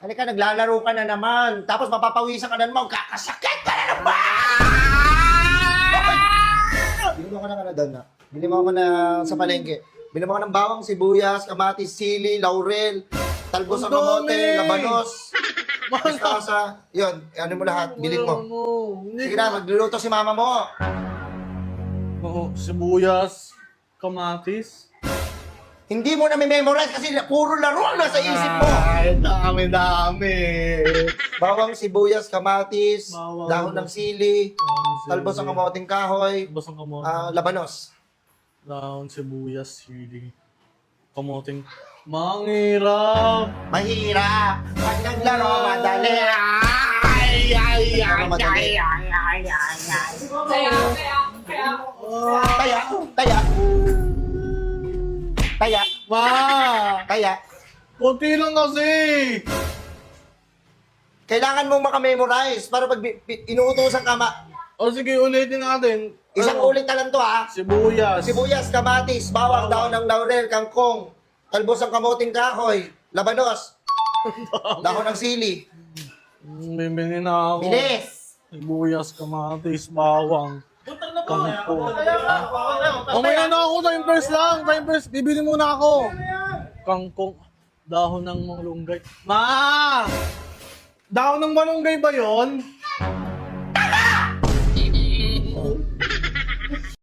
Halika, naglalaro ka na naman. Tapos mapapawisan ka na naman. Kakasakit ka na naman! Bili mo ka na doon na. Bili mo ka na sa palengke. Bili mo ka ng bawang, sibuyas, kamatis, sili, laurel, talbos ng kamote, labanos. Basta sa, yun, ano mo lahat, bilhin mo. Sige na, magluluto si mama mo. Oo, sibuyas, kamatis. Hindi mo na memorize kasi puro laro ang nasa isip mo. Ay, dami. Bawang, sibuyas, kamatis, Bawang, dahon ng sili, talbos ng kamoting kahoy, Basang kamote. labanos. Daon, sibuyas, sili. Kamoting. Manghirap. Mahirap. Pag naglaro, madali. Madali. Taya. Taya. Ma! Taya. Kunti lang kasi. Kailangan mong makamemorize para pag inuutosan ka O sige, ulitin natin. isang ulit na lang to ha. Sibuyas. Sibuyas, kamatis, bawang, dahon ng laurel, kangkong, talbos ng kamoting kahoy, labanos, dahon ng sili. Bibili na ako. Bilis! Sibuyas, kamatis, bawang. Kangkong. Mamaya na ako, time first lang. Time first, bibili muna ako. Kangkong. Dahon ng malunggay. Ma! Dahon ng malunggay ba yon?